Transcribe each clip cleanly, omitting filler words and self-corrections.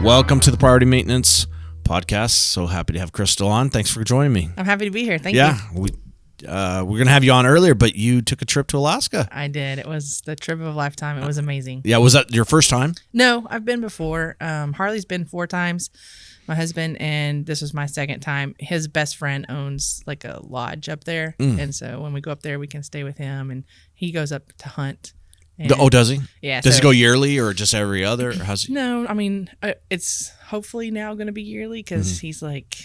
Welcome to the Priority Maintenance Podcast. So happy to have Krystal on. Thanks for joining me. I'm happy to be here. Thank you. Yeah, we're going to have you on earlier, but you took a trip to Alaska. I did. It was the trip of a lifetime. It was amazing. Yeah, was that your first time? No, I've been before. Harley's been 4 times, my husband, and this was my second time. His best friend owns like a lodge up there, and so when we go up there, we can stay with him, and he goes up to hunt. And, does he? Yeah. Does he go yearly or just every other? Or how's he? No, I mean, it's hopefully now going to be yearly because he's like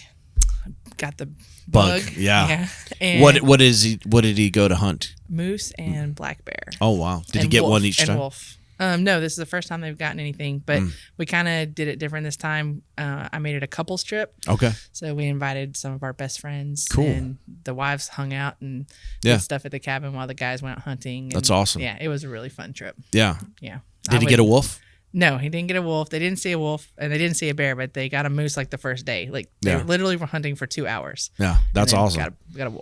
got the bug. Yeah. And What did he go to hunt? moose and black bear. Oh wow! Did he And get wolf, one each time? And wolf. No, this is the first time they've gotten anything, but we kind of did it different this time. I made it a couples trip. Okay. So we invited some of our best friends. Cool. And the wives hung out and did stuff at the cabin while the guys went out hunting. And that's awesome. Yeah, it was a really fun trip. Yeah. Yeah. Did he get a wolf? No, he didn't get a wolf. They didn't see a wolf, and they didn't see a bear, but they got a moose like the first day. Like they literally were hunting for 2 hours. Yeah, that's awesome. Got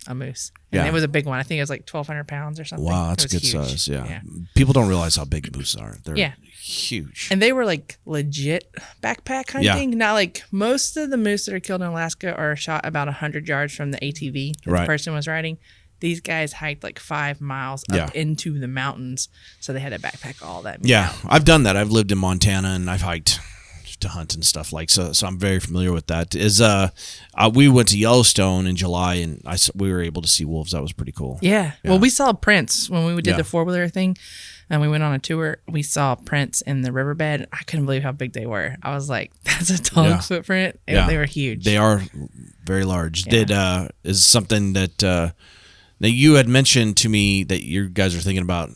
a moose. And it was a big one. I think it was like 1,200 pounds or something. Wow, that's a good huge. size. Yeah. People don't realize how big moose are. They're huge. And they were like legit backpack hunting. Not like most of the moose that are killed in Alaska are shot about 100 yards from the ATV that the person was riding. These guys hiked like 5 miles up into the mountains, so they had to backpack all that. Yeah, I've done that. I've lived in Montana and I've hiked to hunt and stuff so I'm very familiar with that. We went to Yellowstone in July and we were able to see wolves. That was pretty cool. Yeah. Well, we saw prints when we did the 4-wheeler thing, and we went on a tour. We saw prints in the riverbed. I couldn't believe how big they were. I was like, "That's a dog's footprint." They were huge. They are very large. Yeah. Is something that now you had mentioned to me that you guys are thinking about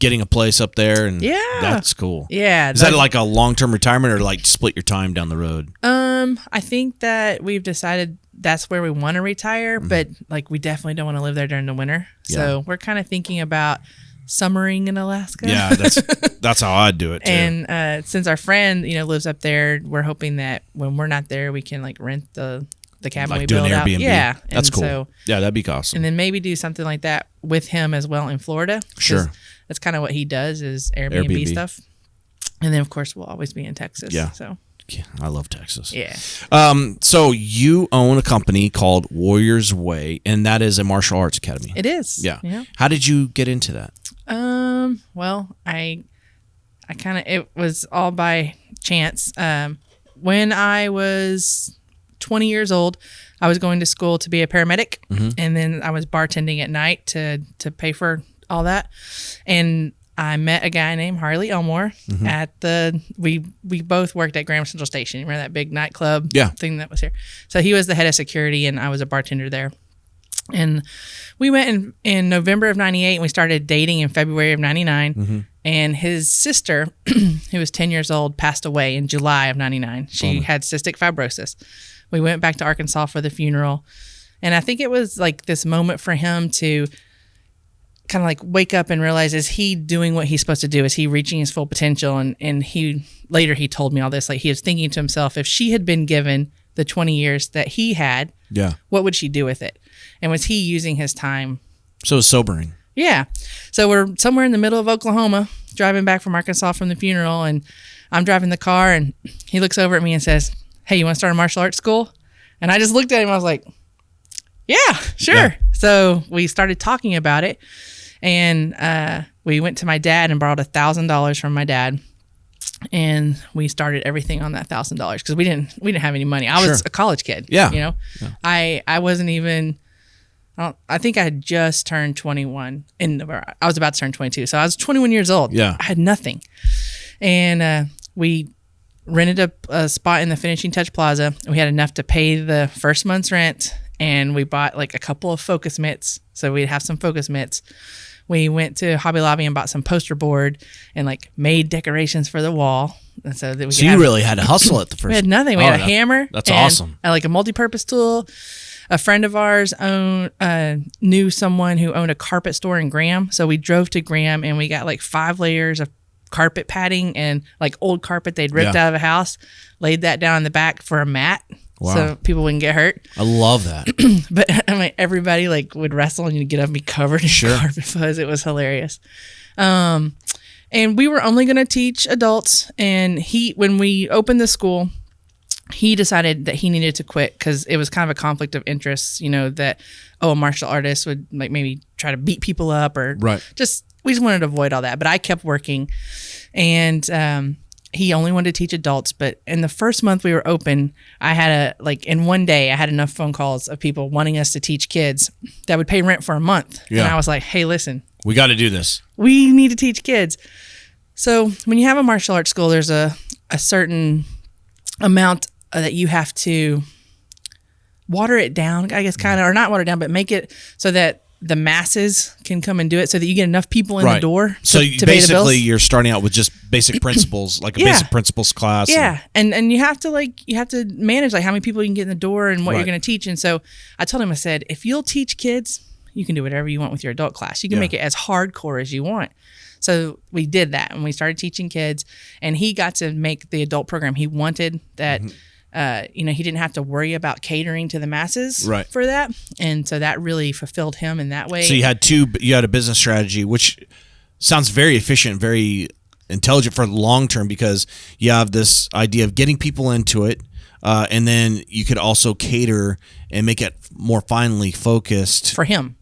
getting a place up there, and that's cool. Yeah. Is that like a long-term retirement or like split your time down the road? I think that we've decided that's where we want to retire, but like we definitely don't want to live there during the winter. So we're kind of thinking about summering in Alaska. Yeah, that's how I'd do it too. And since our friend, lives up there, we're hoping that when we're not there, we can like rent the cabin like we do build an out. Airbnb. Yeah, that's cool. So, yeah, that'd be awesome. And then maybe do something like that with him as well in Florida. Sure. That's kind of what he does is Airbnb stuff. And then of course we'll always be in Texas. Yeah. So yeah, I love Texas. Yeah. So you own a company called Warriors Way, and that is a martial arts academy. It is. Yeah. How did you get into that? Well, I kind of, it was all by chance. When I was 20 years old, I was going to school to be a paramedic, and then I was bartending at night to pay for all that. And I met a guy named Krystal Elmore at we both worked at Graham Central Station. Remember that big nightclub thing that was here? So he was the head of security and I was a bartender there. And we went in November of 98 and we started dating in February of 99. And his sister, who was 10 years old, passed away in July of 99. She had cystic fibrosis. We went back to Arkansas for the funeral. And I think it was like this moment for him to kind of like wake up and realize, is he doing what he's supposed to do? Is he reaching his full potential? And he told me all this, like he was thinking to himself, if she had been given the 20 years that he had, what would she do with it? And was he using his time? So it's sobering. Yeah. So we're somewhere in the middle of Oklahoma, driving back from Arkansas from the funeral, and I'm driving the car, and he looks over at me and says, "Hey, you want to start a martial arts school?" And I just looked at him. I was like, "Yeah, sure." Yeah. So we started talking about it. And we went to my dad and borrowed $1,000 from my dad, and we started everything on that $1,000 because we didn't have any money. I was a college kid. Yeah. I wasn't even. I think I had just turned 21 I was about to turn 22, so I was 21 years old. Yeah, I had nothing, and we rented a spot in the Finishing Touch Plaza. We had enough to pay the first month's rent, and we bought like a couple of focus mitts, so we'd have some focus mitts. We went to Hobby Lobby and bought some poster board and like made decorations for the wall. And so that you really had to hustle at the first. We had nothing. We had a hammer. That's awesome. And like a multi-purpose tool. A friend of ours knew someone who owned a carpet store in Graham. So we drove to Graham and we got like 5 layers of carpet padding and like old carpet they'd ripped out of a house, laid that down in the back for a mat. Wow. So people wouldn't get hurt. I love that. But I mean, everybody like would wrestle and you'd get up and be covered in carpet fuzz. It was hilarious. And we were only going to teach adults. And when we opened the school, he decided that he needed to quit because it was kind of a conflict of interest, that, a martial artist would like maybe try to beat people up or we just wanted to avoid all that. But I kept working, and he only wanted to teach adults. But in the first month we were open, I had in one day, I had enough phone calls of people wanting us to teach kids that would pay rent for a month. Yeah. And I was like, hey, listen, we got to do this. We need to teach kids. So when you have a martial arts school, there's a certain amount that you have to water it down, I guess, kind of, or not water it down, but make it so that the masses can come and do it, so that you get enough people in the door. So basically, you're starting out with just basic principles, like a basic principles class. Yeah, and you have to manage how many people you can get in the door and what you're going to teach. And so I told him, I said, if you'll teach kids, you can do whatever you want with your adult class. You can make it as hardcore as you want. So we did that, and we started teaching kids, and he got to make the adult program. He wanted that. He didn't have to worry about catering to the masses for that. And so that really fulfilled him in that way. So you had a business strategy, which sounds very efficient, very intelligent for the long term, because you have this idea of getting people into it. And then you could also cater and make it more finely focused for him.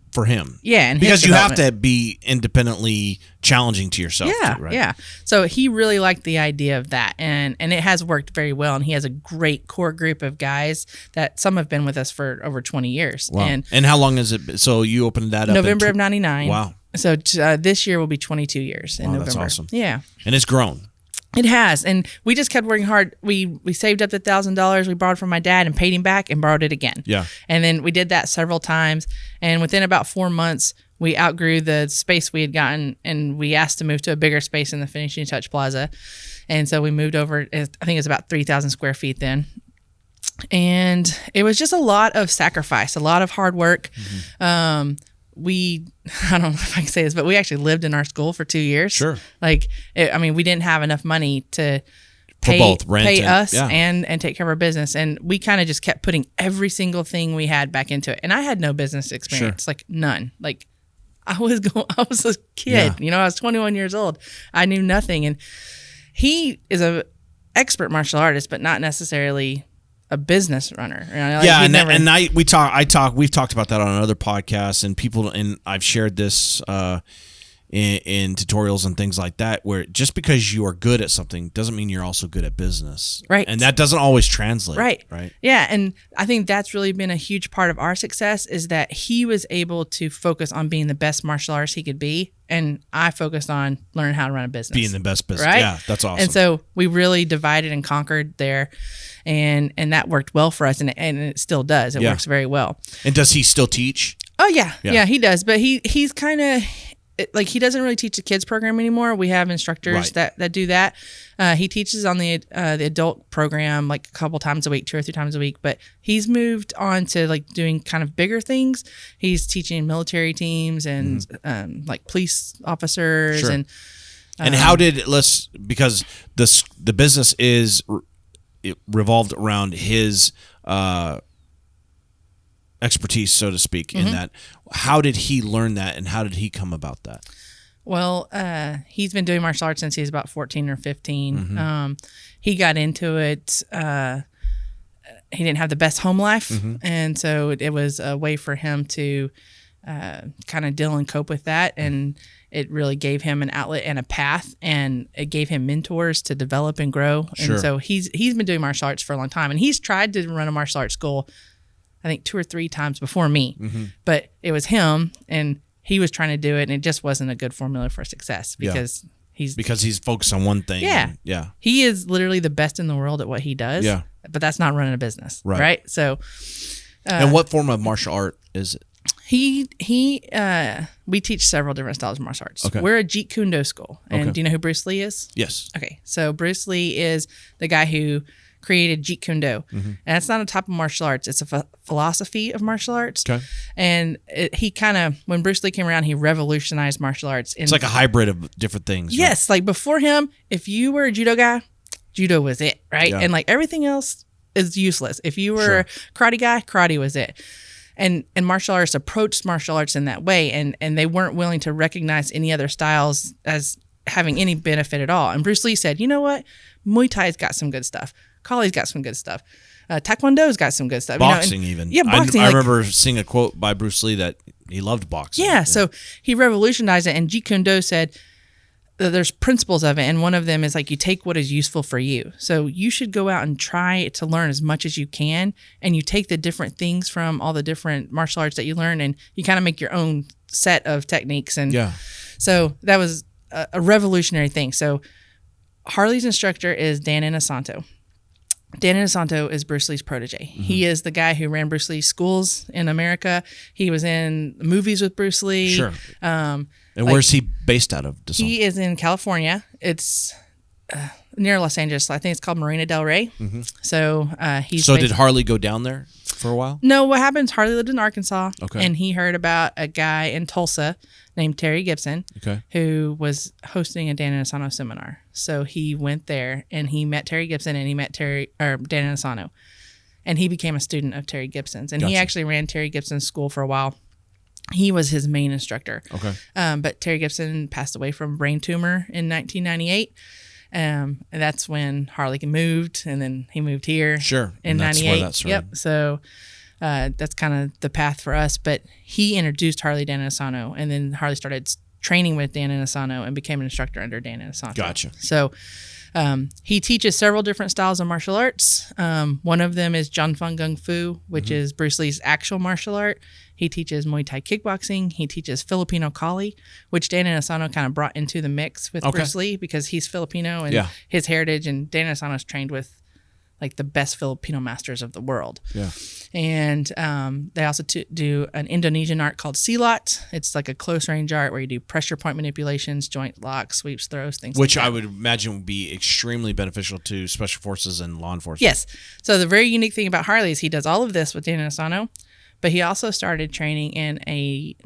Yeah. And because you have to be independently challenging to yourself. Yeah. Too, right? Yeah. So he really liked the idea of that. And it has worked very well. And he has a great core group of guys that some have been with us for over 20 years. Wow. And how long has it been? So you opened that up November of 99. Wow. So this year will be 22 years in November. That's awesome. Yeah. And it's grown. It has, and we just kept working hard. We saved up the $1,000 we borrowed from my dad and paid him back and borrowed it again. Yeah. And then we did that several times, and within about 4 months, we outgrew the space we had gotten, and we asked to move to a bigger space in the Finishing Touch Plaza. And so we moved over, I think it's about 3,000 square feet then. And it was just a lot of sacrifice, a lot of hard work. Mm-hmm. I don't know if I can say this, but we actually lived in our school for 2 years. Sure. We didn't have enough money to pay both rent and take care of our business. And we kind of just kept putting every single thing we had back into it. And I had no business experience, none. I was a kid, I was 21 years old. I knew nothing. And he is a expert martial artist, but not necessarily a business runner. We've talked about that on other podcasts, and I've shared this in tutorials and things like that, where just because you are good at something doesn't mean you're also good at business. Right. And that doesn't always translate. Right. Yeah. And I think that's really been a huge part of our success, is that he was able to focus on being the best martial artist he could be. And I focused on learning how to run a business. Being the best business. Right? Yeah, that's awesome. And so we really divided and conquered there. And that worked well for us. And it still does. It works very well. And does he still teach? Oh, yeah. Yeah, he does. But he's kind of... he doesn't really teach the kids program anymore. We have instructors that do that. He teaches on the adult program a couple times a week, 2 or 3 times a week. But he's moved on to doing kind of bigger things. He's teaching military teams and police officers. Sure. And how did because the business it revolved around his expertise, so to speak, in that. How did he learn that, and how did he come about that? Well, he's been doing martial arts since he was about 14 or 15. He got into it. He didn't have the best home life, and so it was a way for him to kind of deal and cope with that. And it really gave him an outlet and a path, and it gave him mentors to develop and grow. Sure. And so he's been doing martial arts for a long time, and he's tried to run a martial arts school, I think 2 or 3 times before me, but it was him, and he was trying to do it, and it just wasn't a good formula for success because he's focused on one thing. Yeah. He is literally the best in the world at what he does. Yeah. But that's not running a business. Right. So, and what form of martial art is it? We teach several different styles of martial arts. Okay. We're a Jeet Kune Do school. And do you know who Bruce Lee is? Yes. Okay. So Bruce Lee is the guy who created Jeet Kune Do. And it's not a type of martial arts. It's a philosophy of martial arts. Okay. And he kind of, when Bruce Lee came around, he revolutionized martial arts. It's like a hybrid of different things. Yes. Right? Before him, if you were a judo guy, judo was it, right? Yeah. And everything else is useless. If you were a karate guy, karate was it. And martial artists approached martial arts in that way, and they weren't willing to recognize any other styles as having any benefit at all. And Bruce Lee said, you know what? Muay Thai's got some good stuff. Kali's got some good stuff. Taekwondo's got some good stuff. Boxing, even. Yeah, boxing. I remember seeing a quote by Bruce Lee that he loved boxing. Yeah, so he revolutionized it. And Jeet Kune Do said that there's principles of it. And one of them is like you take what is useful for you. So you should go out and try to learn as much as you can. And you take the different things from all the different martial arts that you learn. And you kind of make your own set of techniques. And so that was a revolutionary thing. So Harley's instructor is Dan Inosanto. Dan Inosanto is Bruce Lee's protege. He is the guy who ran Bruce Lee's schools in America. He was in movies with Bruce Lee. Sure. And where's he based out of? He is in California. It's near Los Angeles. I think it's called Marina del Rey. So did Harley go down there for a while? No, what happened is Harley lived in Arkansas. Okay. And he heard about a guy in Tulsa named Terry Gibson, who was hosting a Dan Inosanto seminar. So he went there and he met Terry Gibson and he met Dan Inosanto. And he became a student of Terry Gibson's. And he actually ran Terry Gibson's school for a while. He was his main instructor. Okay. But Terry Gibson passed away from brain tumor in 1998. And that's when Harley moved, and then he moved here. Sure. In '98. That's Yep. So that's kind of the path for us. But he introduced Harley Dan Inosanto, and then Harley started training with Dan Inosanto and became an instructor under Dan Inosanto. Gotcha. So he teaches several different styles of martial arts. One of them is Janfeng Gung Fu, which is Bruce Lee's actual martial art. He teaches Muay Thai kickboxing. He teaches Filipino Kali, which Dan Inosanto kind of brought into the mix with Bruce Lee because he's Filipino and his heritage. And Dan Inosanto's trained with like the best Filipino masters of the world. Yeah. And they also do an Indonesian art called silat. It's like a close range art where you do pressure point manipulations, joint locks, sweeps, throws, things Which like that. I would imagine would be extremely beneficial to special forces and law enforcement. Yes. So the very unique thing about Harley is he does all of this with Dan Inosanto, but he also started training in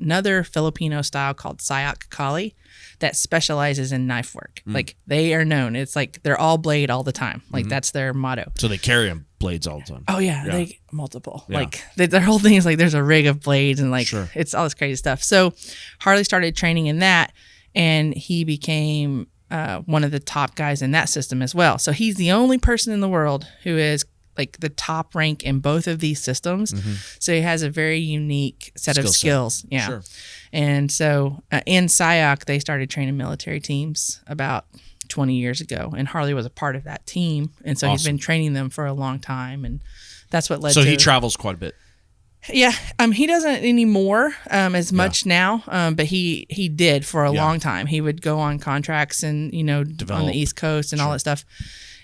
another Filipino style called Sayak Kali that specializes in knife work. Like they are known. It's like they're all blade all the time. Like that's their motto. So they carry them blades all the time. Oh yeah. They multiple. Yeah. Like their whole thing is like there's a rig of blades and like it's all this crazy stuff. So Harley started training in that, and he became one of the top guys in that system as well. So he's the only person in the world who is like the top rank in both of these systems. So he has a very unique set of skills. Yeah. Sure. And so in SIOC, they started training military teams about 20 years ago. And Harley was a part of that team. And so he's been training them for a long time. And that's what led to... So he travels quite a bit. Yeah. He doesn't anymore as much now, but he did for a long time. He would go on contracts and, on the East Coast and all that stuff.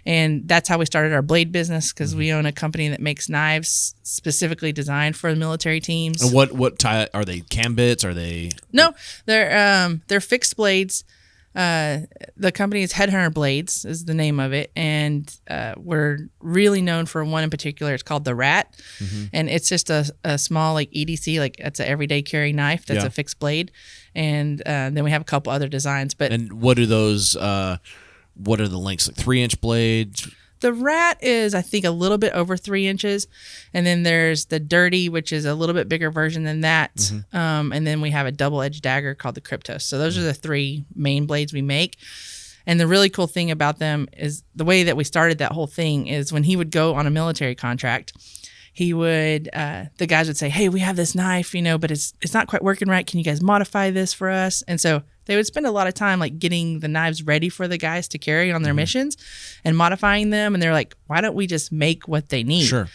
And that's how we started our blade business, because we own a company that makes knives specifically designed for the military teams. And what type are they? Cambits? Are they? No, they're fixed blades. The company is Headhunter Blades is the name of it, and we're really known for one in particular. It's called the Rat, and it's just a small like EDC, like it's an everyday carry knife that's a fixed blade, and then we have a couple other designs. And what are those? What are the lengths? Like 3-inch blades? The Rat is, I think, a little bit over 3 inches. And then there's the Dirty, which is a little bit bigger version than that. And then we have a double-edged dagger called the Kryptos. So those are the three main blades we make. And the really cool thing about them is the way that we started that whole thing is when he would go on a military contract, he would, the guys would say, hey, we have this knife, but it's not quite working right. Can you guys modify this for us? And so they would spend a lot of time like getting the knives ready for the guys to carry on their missions and modifying them. And they're like, why don't we just make what they need? Sure.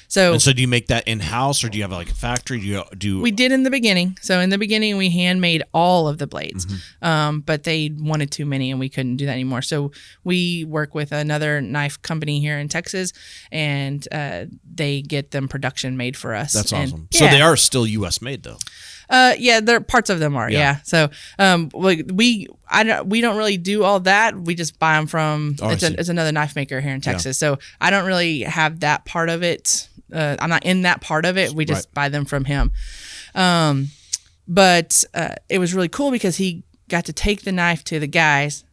So do you make that in-house, or do you have like a factory? We did in the beginning. So in the beginning, we handmade all of the blades, but they wanted too many and we couldn't do that anymore. So we work with another knife company here in Texas, and they get them production made for us. That's awesome. So they are still U.S. made though. There parts of them are. Yeah. So we don't really do all that. We just buy them from it's another knife maker here in Texas. So I don't really have that part of it. I'm not in that part of it. We just buy them from him. But it was really cool because he got to take the knife to the guys.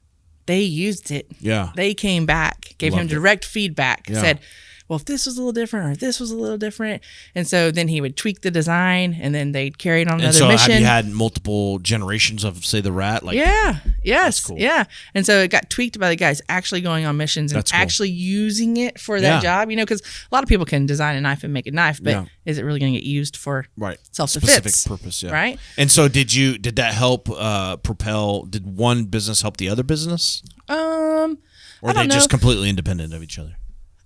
They used it. Yeah. They came back, gave him direct feedback, said, well, if this was a little different or if this was a little different. And so then he would tweak the design, and then they'd carry it on another mission. Have you had multiple generations of, say, the rat? Like, yeah. Yes. Cool. Yeah. And so it got tweaked by the guys actually going on missions and actually using it for that job, because a lot of people can design a knife and make a knife, but is it really going to get used for self-defense? Specific purpose, right? And so did that help propel, did one business help the other business? Or are they just completely independent of each other?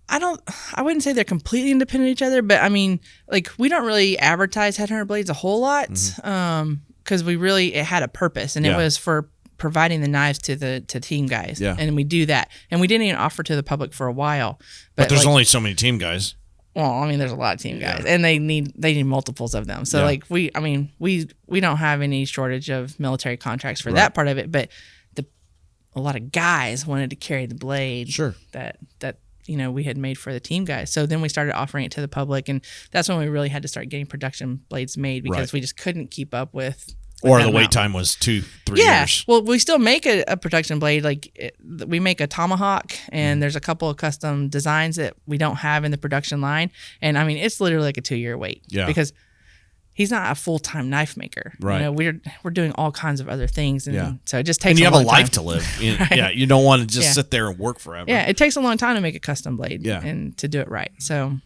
I wouldn't say they're completely independent of each other, but I mean, like, we don't really advertise Headhunter Blades a whole lot, because it had a purpose, and it was for providing the knives to team guys. Yeah. And we do that. And we didn't even offer to the public for a while. But there's only so many team guys. Well, I mean, there's a lot of team guys, and they need multiples of them. So we don't have any shortage of military contracts for that part of it, but a lot of guys wanted to carry the blade that we had made for the team guys. So then we started offering it to the public, and that's when we really had to start getting production blades made, because we just couldn't keep up with or the wait time was 2-3 years. Well, we still make a production blade. Like, we make a tomahawk, and there's a couple of custom designs that we don't have in the production line. And I mean, it's literally like a 2-year wait. Yeah. Because he's not a full-time knife maker. Right. We're doing all kinds of other things, and so it just takes. And you have a life to live. Right. Yeah, you don't want to just sit there and work forever. Yeah, it takes a long time to make a custom blade. Yeah. And to do it right. So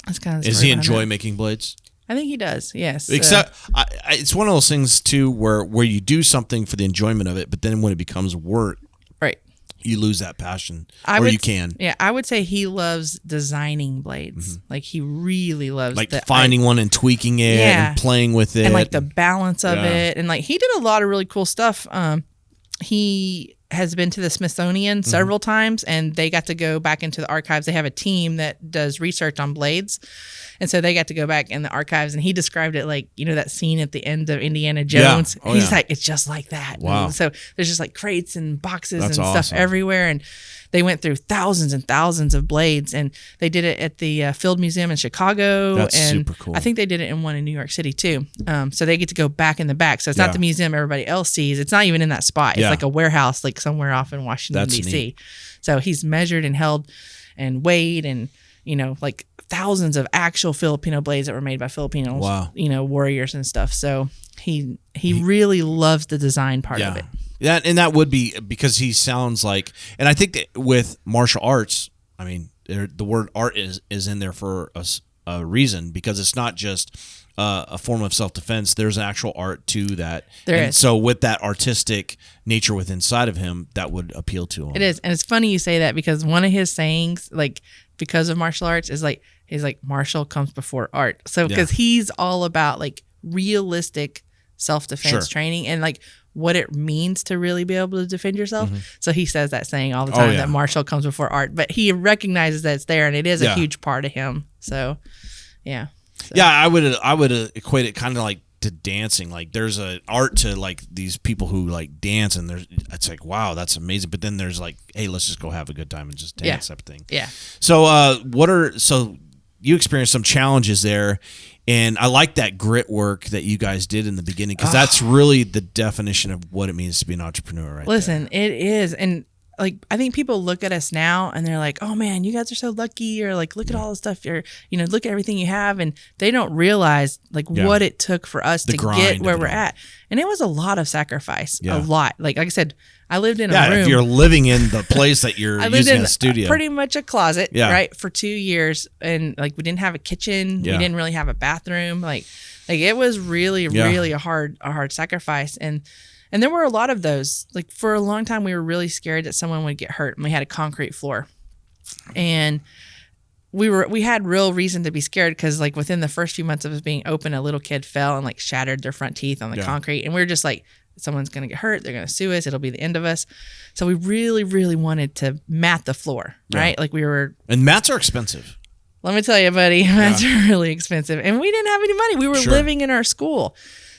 that's kind of. Does he enjoy making blades? I think he does. Yes. Except it's one of those things too, where you do something for the enjoyment of it, but then when it becomes work, right, you lose that passion. You can. Yeah, I would say he loves designing blades. Like, he really loves finding one and tweaking it and playing with it, and like the balance of it, and like he did a lot of really cool stuff. He has been to the Smithsonian several times, and they got to go back into the archives. They have a team that does research on blades. And so they got to go back in the archives, and he described it like, that scene at the end of Indiana Jones. Yeah. He's like, it's just like that. Wow. And so there's just like crates and boxes stuff everywhere. And they went through thousands and thousands of blades, and they did it at the Field Museum in Chicago. That's and super cool. I think they did it in one in New York City too. So they get to go back in the back. So it's not the museum everybody else sees. It's not even in that spot. It's like a warehouse, like somewhere off in Washington, D.C. Neat. So he's measured and held and weighed, and like thousands of actual Filipino blades that were made by Filipinos, warriors and stuff. So he really loves the design part of it. Yeah, and that would be because he sounds like, and I think that with martial arts, I mean, the word art is in there for a reason, because it's not just a form of self-defense. There's an actual art to that. There is. So with that artistic nature within inside of him, that would appeal to him. It is. And it's funny you say that, because one of his sayings, like, because of martial arts, is like, he's like, martial comes before art. So because he's all about like realistic self-defense training and like what it means to really be able to defend yourself. So he says that saying all the time, that martial comes before art, but he recognizes that it's there, and it is a huge part of him. So yeah. I would equate it kind of like to dancing. Like, there's an art to like these people who like dance, and it's like, wow, that's amazing. But then there's like, hey, let's just go have a good time and just dance type of thing. Yeah. So so you experienced some challenges there, and I like that grit work that you guys did in the beginning, because that's really the definition of what it means to be an entrepreneur, right? Listen, it is. And like, I think people look at us now and they're like, oh man, you guys are so lucky, or like, look at all the stuff you're, look at everything you have. And they don't realize like what it took for us to get where we're at. And it was a lot of sacrifice, a lot. Like I said, I lived in a room. If you're living in the place that you're using a studio. Pretty much a closet, right? For 2 years. And like, we didn't have a kitchen. We didn't really have a bathroom. Like it was really, really a hard sacrifice. And there were a lot of those. Like, for a long time, we were really scared that someone would get hurt, and we had a concrete floor. And we had real reason to be scared, because like within the first few months of us being open, a little kid fell and like shattered their front teeth on the concrete. And we were just like, someone's going to get hurt. They're going to sue us. It'll be the end of us. So we really, really wanted to mat the floor, right? Like, and mats are expensive. Let me tell you, buddy, mats are really expensive. And we didn't have any money. We were living in our school.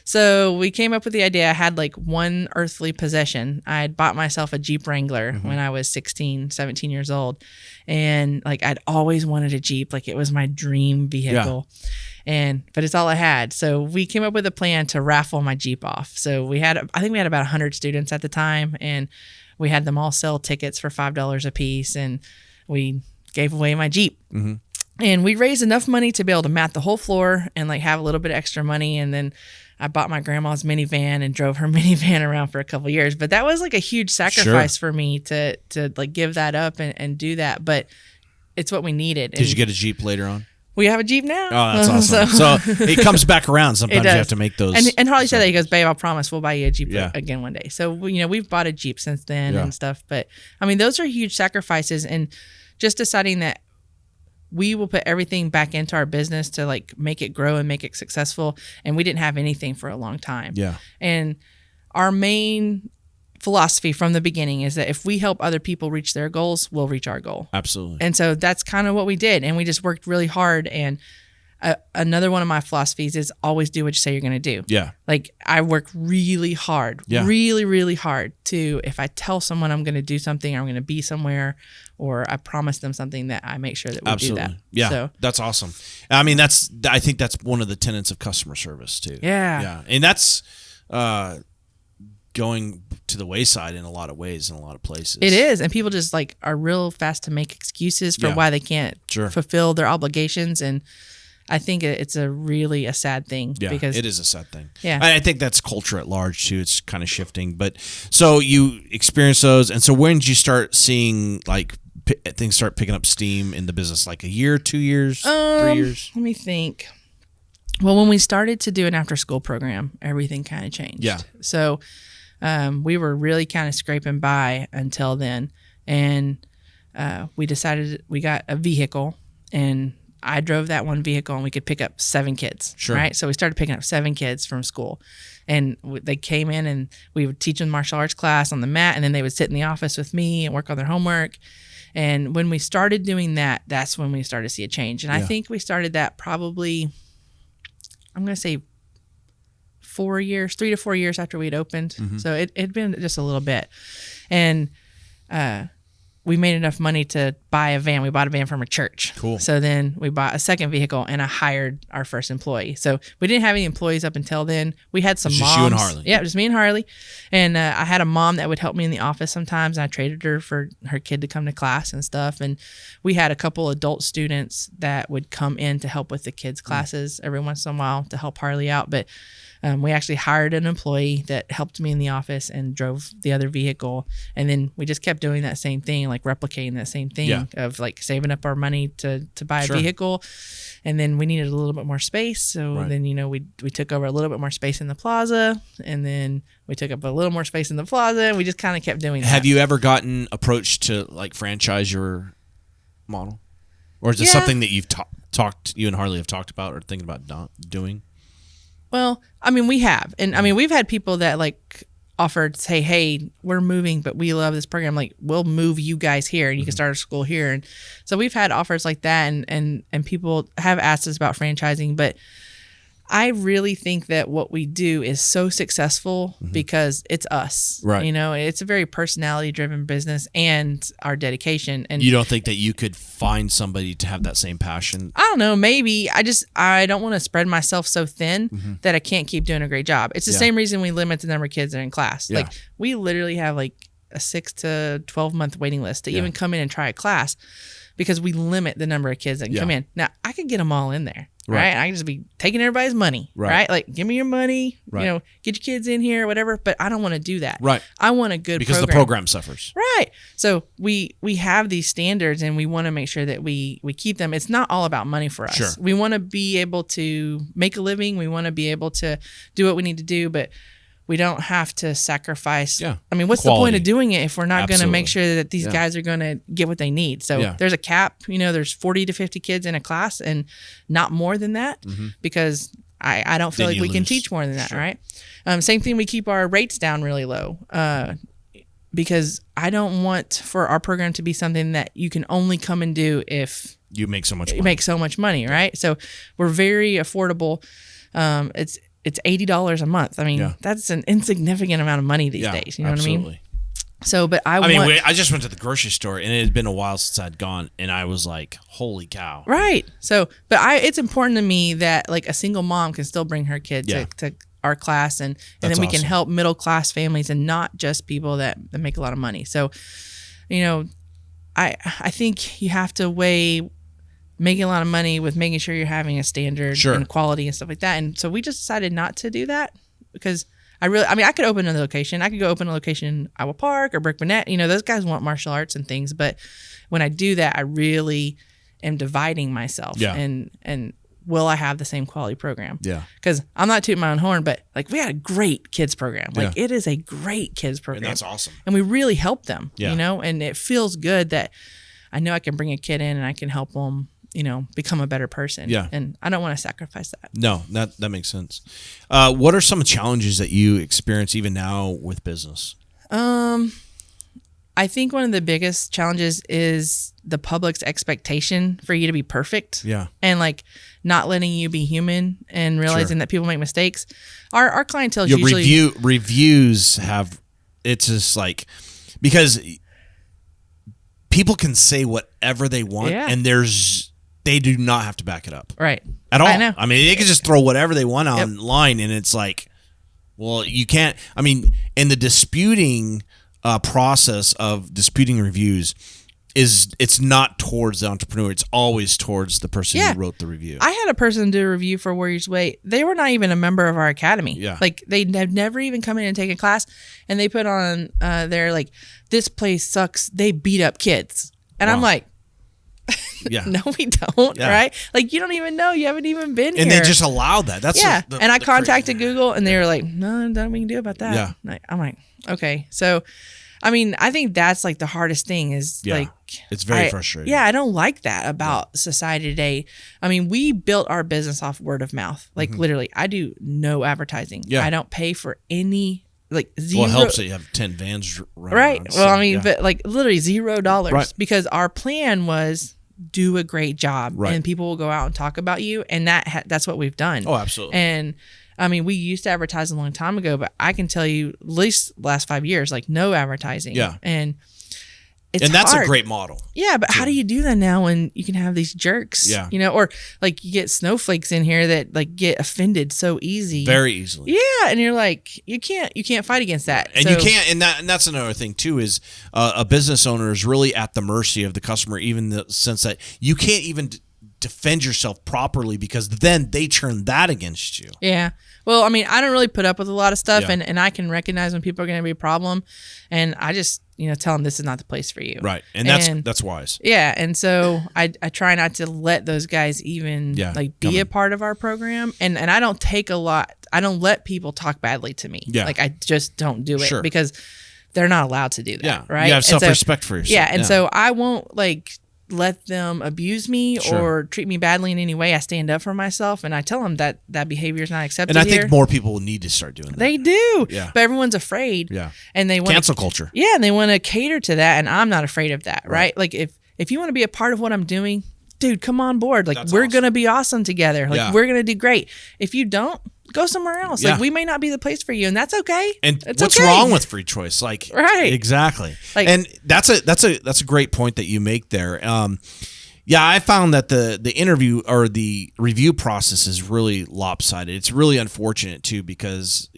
So we came up with the idea. I had like one earthly possession. I had bought myself a Jeep Wrangler when I was 16, 17 years old. And like, I'd always wanted a Jeep. Like, it was my dream vehicle. But it's all I had. So we came up with a plan to raffle my Jeep off. So I think we had about 100 students at the time, and we had them all sell tickets for $5 a piece. And we gave away my Jeep. Mm-hmm. And we raised enough money to be able to mat the whole floor and like have a little bit of extra money. And then I bought my grandma's minivan and drove her minivan around for a couple of years. But that was like a huge sacrifice for me to like give that up and do that. But it's what we needed. Did you get a Jeep later on? We have a Jeep now. Oh, that's awesome. So it comes back around. Sometimes you have to make those. And Harley said that. He goes, babe, I promise we'll buy you a Jeep Yeah. again one day. So, we've bought a Jeep since then Yeah. and stuff. But, I mean, those are huge sacrifices. And just deciding that we will put everything back into our business to, like, make it grow and make it successful. And we didn't have anything for a long time. Yeah. And our main philosophy from the beginning is that if we help other people reach their goals, we'll reach our goal. Absolutely. And so that's kind of what we did. And we just worked really hard. And another one of my philosophies is always do what you say you're going to do. Yeah. Like I work really hard, Yeah. really, really hard to, if I tell someone I'm going to do something, or I'm going to be somewhere, or I promise them something, that I make sure that we Absolutely. do that. Yeah. So, That's awesome. I mean, I think that's one of the tenets of customer service too. yeah. Yeah. And that's, going to the wayside in a lot of ways in a lot of places. It is. And people just like are real fast to make excuses for Yeah. why they can't Sure. fulfill their obligations. And I think it's a sad thing. Yeah, because it is a sad thing. Yeah. And I think that's culture at large too. It's kind of shifting. But so you experience those, and so when did you start seeing like things start picking up steam in the business? Like a year, 2 years, 3 years? Let me think. Well, when we started to do an after-school program, everything kind of changed. Yeah. So we were really kind of scraping by until then, and we decided we got a vehicle, and I drove that one vehicle, and we could pick up 7 kids. Sure. Right. So we started picking up 7 kids from school, and they came in, and we would teach them martial arts class on the mat, and then they would sit in the office with me and work on their homework. And when we started doing that, that's when we started to see a change. And I Yeah. think we started that probably, I'm going to say 3 to 4 years after we'd opened. Mm-hmm. So it'd been just a little bit. And we made enough money to buy a van. We bought a van from a church. Cool. So then we bought a second vehicle, and I hired our first employee. So we didn't have any employees up until then. We had some It's moms. just you and Harley. Yeah, just me and Harley. And I had a mom that would help me in the office sometimes. And I traded her for her kid to come to class and stuff. And we had a couple adult students that would come in to help with the kids' classes every once in a while to help Harley out. But we actually hired an employee that helped me in the office and drove the other vehicle. And then we just kept doing that same thing, like replicating that same thing Yeah. of like saving up our money to buy Sure. a vehicle. And then we needed a little bit more space. So Right. then, we took over a little bit more space in the plaza. And then we took up a little more space in the plaza. And we just kind of kept doing that. Have you ever gotten approached to like franchise your model? Or is it Yeah. something that you've you and Harley have talked about or thinking about doing? Well, I mean, we have. And I mean, we've had people that like offered to say, hey, we're moving, but we love this program. Like, we'll move you guys here and you can start a school here. And so we've had offers like that, and people have asked us about franchising, but I really think that what we do is so successful because it's us. Right. It's a very personality driven business and our dedication. And You don't think that you could find somebody to have that same passion? I don't know, maybe. I don't want to spread myself so thin that I can't keep doing a great job. It's the Yeah. same reason we limit the number of kids that are in class. Yeah. Like, we literally have like a 6 to 12 month waiting list to even come in and try a class, because we limit the number of kids that can come in. Now, I could get them all in there, right? I can just be taking everybody's money, right? Like, give me your money, Right. get your kids in here, whatever. But I don't want to do that. Right. I want a good Because program. the program suffers. Right. So we have these standards, and we want to make sure that we keep them. It's not all about money for us. Sure. We want to be able to make a living. We want to be able to do what we need to do, but we don't have to sacrifice. Yeah. I mean, what's the Quality. point of doing it if we're not going to make Absolutely. sure that these Yeah. guys are going to get what they need? So Yeah. there's a cap. There's 40 to 50 kids in a class, and not more than that, because I don't feel Then like you we can lose. teach more than that, Sure. right? Same thing. We keep our rates down really low. Because I don't want for our program to be something that you can only come and do if You make so much you money. make so much money, right? So we're very affordable. It's $80 a month. I mean, Yeah. that's an insignificant amount of money these Yeah, days. You know absolutely. what I mean? So, but I mean, want I just went to the grocery store, and it had been a while since I'd gone, and I was like, holy cow. right. So, but it's important to me that like a single mom can still bring her kid Yeah. to our class, and That's then we can awesome. help middle class families and not just people that make a lot of money. So, I think you have to weigh making a lot of money with making sure you're having a standard and quality and stuff like that. And so we just decided not to do that because I could open another location. I could go open a location in Iowa Park or Brick Burnett. You know, those guys want martial arts and things. But when I do that, I really am dividing myself. Yeah. And will I have the same quality program? Yeah. Because I'm not tooting my own horn, but like we had a great kids program. Like it is a great kids program. And that's awesome. And we really help them, Yeah. you know, and it feels good that I know I can bring a kid in and I can help them, you know, become a better person. Yeah. And I don't want to sacrifice that. No, that makes sense. What are some challenges that you experience even now with business? I think one of the biggest challenges is the public's expectation for you to be perfect. Yeah. And like not letting you be human and realizing that people make mistakes. Our clientele is usually reviews have, it's just like, because people can say whatever they want and they do not have to back it up. Right. At all. I know. I mean, they can just throw whatever they want online and it's like, well, you can't, I mean, in the disputing process of disputing reviews it's not towards the entrepreneur. It's always towards the person who wrote the review. I had a person do a review for Warriors Way. They were not even a member of our academy. Yeah. Like they had never even come in and taken a class. And they put on their like, this place sucks. They beat up kids. And I'm like, no, we don't. Yeah. Right. Like you don't even know. You haven't even been here. And they just allowed that. That's and I contacted Google and they were like, no, nothing we can do about that. Yeah. I'm like, okay. So, I mean, I think that's like the hardest thing is like, it's very frustrating. Yeah. I don't like that about society today. I mean, we built our business off word of mouth. Like literally, I do no advertising. Yeah. I don't pay for any like zero. Well, it helps that you have 10 vans running right. around, Well, I mean, but like literally $0 because our plan was do a great job and people will go out and talk about you. And that's what we've done. Oh, absolutely. And I mean, we used to advertise a long time ago, but I can tell you at least the last 5 years, like no advertising. Yeah. And that's a great model. Yeah. But how do you do that now when you can have these jerks, you know, or like you get snowflakes in here that like get offended so easy. Very easily. Yeah. And you're like, you can't fight against that. And you can't, and that's another thing too, is a business owner is really at the mercy of the customer, even in the sense that you can't even defend yourself properly because then they turn that against you. Yeah. Well, I mean, I don't really put up with a lot of stuff and I can recognize when people are going to be a problem and I just, you know, tell them this is not the place for you. Right. And that's wise. Yeah. And so I try not to let those guys even like be a part of our program. And I don't take a lot. I don't let people talk badly to me. Yeah. Like I just don't do it because they're not allowed to do that. Yeah. Right. You have self-respect for yourself. Yeah. And so I won't like let them abuse me or treat me badly in any way. I stand up for myself and I tell them that behavior is not accepted. And I think more people need to start doing that. They do. Yeah. But everyone's afraid. Yeah. And they want cancel culture. Yeah. And they want to cater to that. And I'm not afraid of that. Right. Like if you want to be a part of what I'm doing, dude, come on board. Like we're going to be awesome together. Like we're going to do great. If you don't, go somewhere else. Like we may not be the place for you, and that's okay. And what's wrong with free choice? Like exactly. Like, and that's a great point that you make there. I found that the interview or the review process is really lopsided. It's really unfortunate too because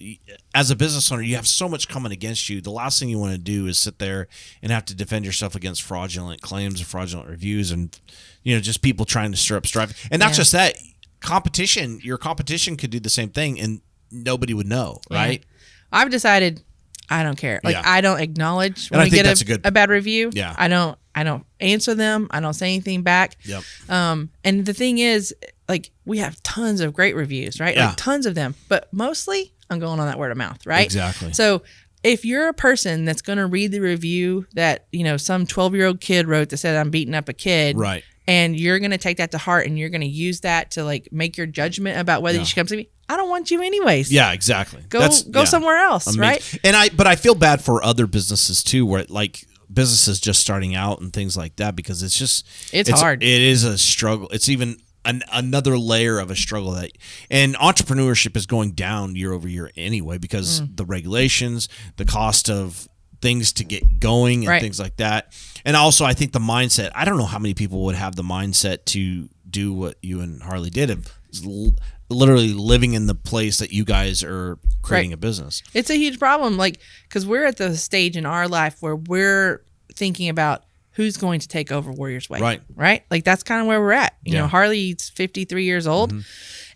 as a business owner, you have so much coming against you. The last thing you want to do is sit there and have to defend yourself against fraudulent claims or fraudulent reviews, and just people trying to stir up strife. And not just that. Your competition could do the same thing and nobody would know, right? I've decided I don't care. Like I don't acknowledge when we get a bad review. Yeah. I don't answer them. I don't say anything back. Yep. And the thing is, like, we have tons of great reviews, right? Yeah. Like tons of them. But mostly I'm going on that word of mouth, right? Exactly. So if you're a person that's going to read the review that, some 12-year-old kid wrote that said I'm beating up a kid. Right. And you're going to take that to heart and you're going to use that to like make your judgment about whether you should come to me. I don't want you anyways. Yeah, exactly. Go somewhere else, right? But I feel bad for other businesses too, where like businesses just starting out and things like that, because it's hard. It is a struggle. It's even another layer of a struggle and entrepreneurship is going down year over year anyway, because the regulations, the cost of things to get going and things like that. And also I think the mindset, I don't know how many people would have the mindset to do what you and Harley did of literally living in the place that you guys are creating a business. It's a huge problem. Like, cause we're at the stage in our life where we're thinking about who's going to take over Warriors Way? Right. Right? Like, that's kind of where we're at. You Yeah. know, Harley's 53 years old.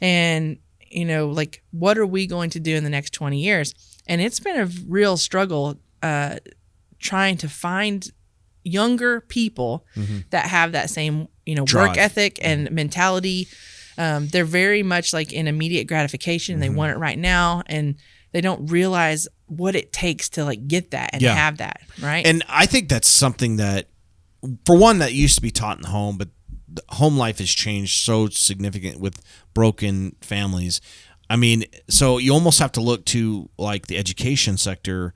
And, you know, like, what are we going to do in the next 20 years? And it's been a real struggle trying to find younger people that have that same, you know, Drive. work ethic and mentality. They're very much like in immediate gratification. They want it right now, and they don't realize what it takes to like get that and have that, right? And I think that's something that, for one, that used to be taught in the home, but the home life has changed so significant with broken families. I mean, so you almost have to look to like the education sector,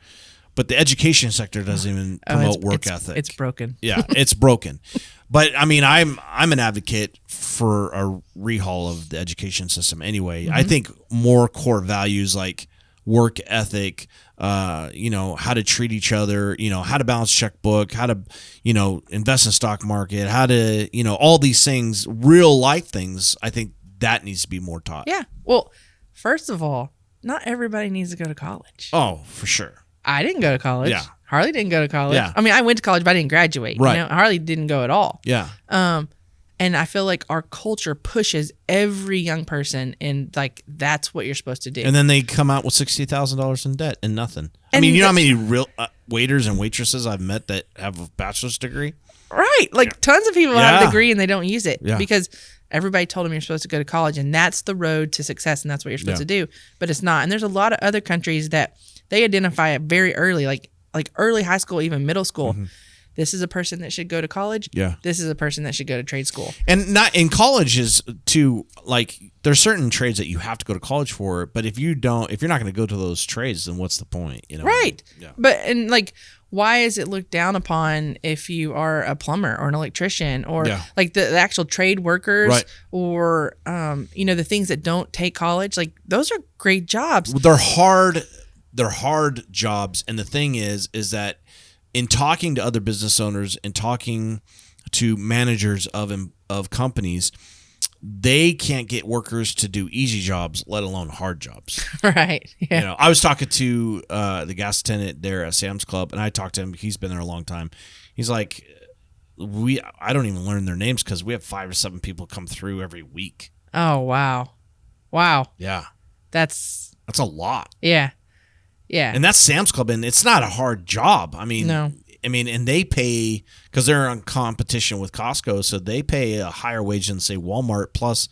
but the education sector doesn't even promote work ethic. It's broken. Yeah, it's broken. But I mean, I'm an advocate for a rehaul of the education system anyway. I think more core values like work ethic, you know, how to treat each other, you know, how to balance checkbook, how to, you know, invest in stock market, how to, you know, all these things, real life things. I think that needs to be more taught. Yeah. Well, first of all, not everybody needs to go to college. Oh, for sure. I didn't go to college. Yeah. Harley didn't go to college. Yeah. I mean, I went to college, but I didn't graduate. Right. You know? Harley didn't go at all. Yeah. And I feel like our culture pushes every young person in like, that's what you're supposed to do. And then they come out with $60,000 in debt and nothing. I And mean, you know how many real waiters and waitresses I've met that have a bachelor's degree? Right. Like tons of people have a degree and they don't use it because everybody told them you're supposed to go to college and that's the road to success and that's what you're supposed to do. But it's not. And there's a lot of other countries that they identify it very early, like early high school, even middle school. This is a person that should go to college. Yeah. This is a person that should go to trade school. And not in college is to like, there's certain trades that you have to go to college for, but if you're not going to go to those trades, then what's the point? You know? Right. Yeah. But, and like, why is it looked down upon if you are a plumber or an electrician or like the actual trade workers or, you know, the things that don't take college? Like, those are great jobs. They're hard jobs. And the thing is that in talking to other business owners and talking to managers of companies, they can't get workers to do easy jobs, let alone hard jobs. Right. Yeah. You know, I was talking to the gas attendant there at Sam's Club, and I talked to him. He's been there a long time. He's like, I don't even learn their names because we have 5 or 7 people come through every week. Oh, wow. Wow. Yeah. That's a lot. Yeah. Yeah. And that's Sam's Club, and it's not a hard job. I mean, and they pay, because they're in competition with Costco, so they pay a higher wage than, say, Walmart, plus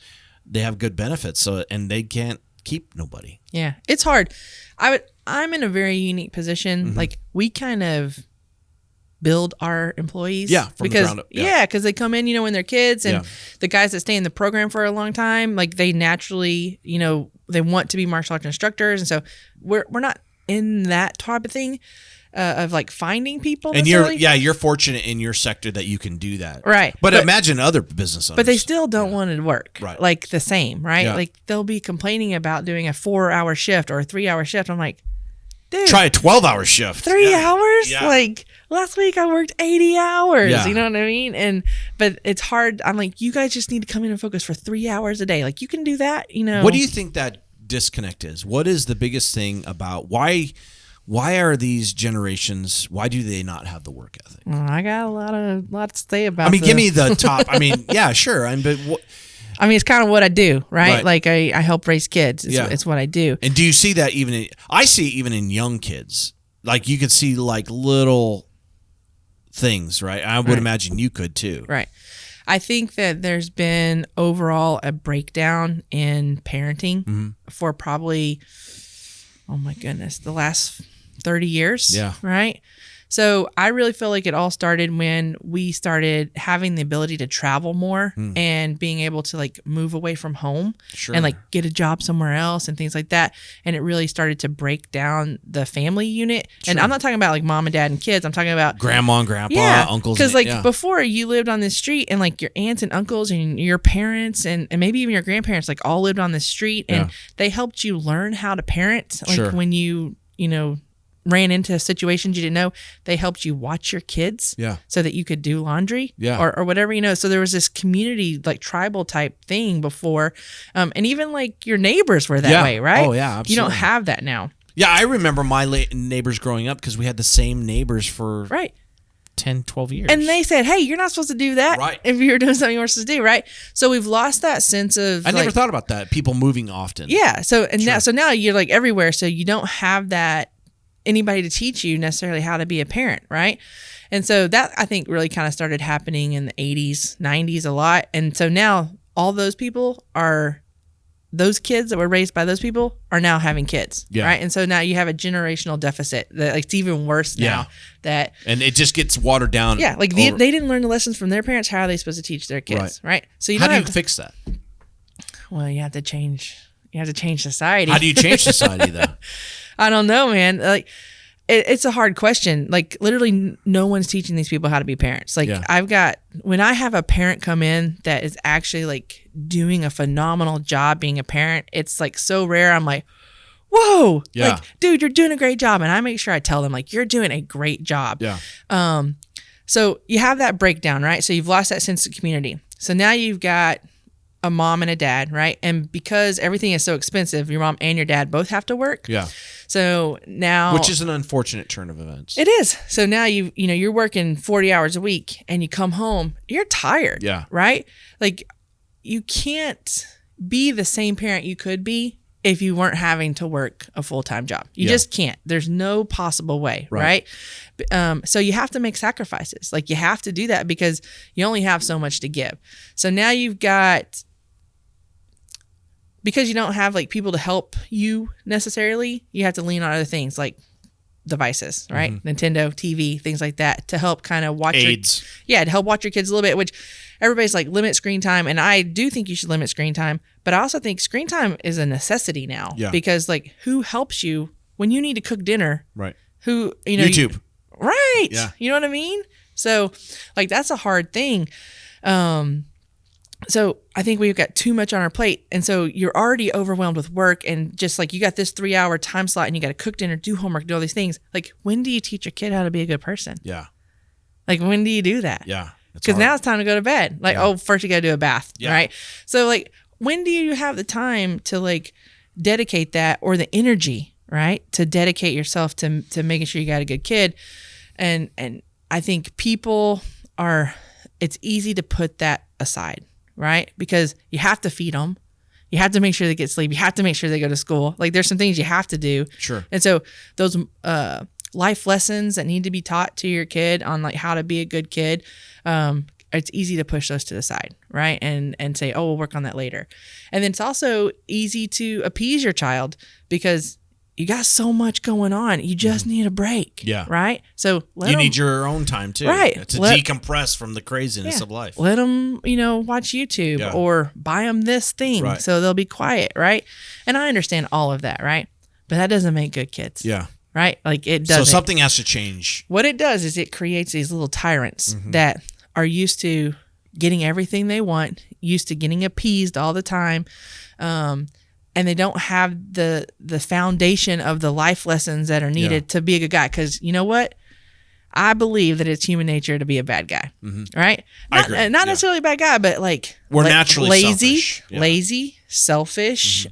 they have good benefits, so and they can't keep nobody. Yeah. It's hard. I'm in a very unique position. Like, we kind of build our employees. Yeah, from the ground up. Yeah, because they come in, you know, when they're kids, and the guys that stay in the program for a long time, like, they naturally, you know, they want to be martial arts instructors, and so we're not in that type of thing of like finding people. And you're fortunate in your sector that you can do that. Right. But imagine other business owners. But they still don't want to work like the same, right? Yeah. Like, they'll be complaining about doing a 4-hour shift or a 3-hour shift. I'm like, dude, try a 12-hour shift. 3 hours? Yeah. Like, last week I worked 80 hours. Yeah. You know what I mean? But it's hard. I'm like, you guys just need to come in and focus for 3 hours a day. Like, you can do that, you know. What do you think that disconnect is? What is the biggest thing about why are these generations, why do they not have the work ethic? Well, I got a lot to say about. I mean, give me the top. I mean, yeah, sure. I mean, it's kind of what I do, right? Like, I help raise kids. It's what I do. And do you see that I see it even in young kids. Like, you could see like little things, right? I would imagine you could too. Right. I think that there's been overall a breakdown in parenting for probably, oh my goodness, the last 30 years. Yeah. Right. So I really feel like it all started when we started having the ability to travel more and being able to like move away from home and like get a job somewhere else and things like that. And it really started to break down the family unit. Sure. And I'm not talking about like mom and dad and kids. I'm talking about grandma and grandpa, uncles. Because like before you lived on this street and like your aunts and uncles and your parents and maybe even your grandparents like all lived on this street and they helped you learn how to parent. Like when you know, ran into situations you didn't know, they helped you watch your kids so that you could do laundry or whatever, you know. So there was this community, like tribal type thing before. And even like your neighbors were that way, right? Oh, yeah, absolutely. You don't have that now. Yeah, I remember my neighbors growing up because we had the same neighbors for 10, 12 years. And they said, hey, you're not supposed to do that Right. if you're doing something you're supposed to do, right? So we've lost that sense of I never thought about that. People moving often. Yeah. So now you're like everywhere. So you don't have that anybody to teach you necessarily how to be a parent, right? And so that I think really kind of started happening in the 80s, 90s a lot. And so now all those kids that were raised by those people are now having kids, right? And so now you have a generational deficit that like it's even worse now. And it just gets watered down. Yeah, like they didn't learn the lessons from their parents. How are they supposed to teach their kids, right? So how do you fix that? Well, you have to change. You have to change society. How do you change society though? I don't know, man. Like it's a hard question. Like literally no one's teaching these people how to be parents. Like when I have a parent come in that is actually like doing a phenomenal job being a parent, it's like so rare. I'm like, whoa, like, dude, you're doing a great job. And I make sure I tell them like, you're doing a great job. Yeah. So you have that breakdown, right? So you've lost that sense of community. So now you've got a mom and a dad, right? And because everything is so expensive, your mom and your dad both have to work. Yeah. So now, which is an unfortunate turn of events. It is. So now you're working 40 hours a week and you come home, you're tired. Yeah. Right? Like you can't be the same parent you could be if you weren't having to work a full-time job. You just can't. There's no possible way, right? So you have to make sacrifices. Like you have to do that because you only have so much to give. So now because you don't have like people to help you necessarily, you have to lean on other things like devices, right? Nintendo, TV, things like that to help kind of watch to help watch your kids a little bit, which everybody's like limit screen time. And I do think you should limit screen time, but I also think screen time is a necessity now because like who helps you when you need to cook dinner? Right. Who, YouTube. Right. Yeah. You know what I mean? So like, that's a hard thing. So I think we've got too much on our plate. And so you're already overwhelmed with work and just like you got this 3-hour time slot and you got to cook dinner, do homework, do all these things. Like when do you teach your kid how to be a good person? Yeah. Like when do you do that? Yeah. Because now it's time to go to bed. Like, first you got to do a bath, right? So like when do you have the time to like dedicate that or the energy, right? To dedicate yourself to making sure you got a good kid. And I think it's easy to put that aside. Right? Because you have to feed them. You have to make sure they get sleep. You have to make sure they go to school. Like there's some things you have to do. Sure. And so those life lessons that need to be taught to your kid on like how to be a good kid, it's easy to push those to the side, right? And say, oh, we'll work on that later. And then it's also easy to appease your child because you got so much going on. You just need a break. Yeah. Right? So you need your own time too. Right. To decompress from the craziness of life. Let them, watch YouTube or buy them this thing so they'll be quiet. Right. And I understand all of that. Right. But that doesn't make good kids. Yeah. Right. Like it doesn't. So something has to change. What it does is it creates these little tyrants that are used to getting everything they want, used to getting appeased all the time. And they don't have the foundation of the life lessons that are needed to be a good guy. Because you know what? I believe that it's human nature to be a bad guy, right? I agree. Not necessarily a bad guy, but like we're naturally lazy, selfish,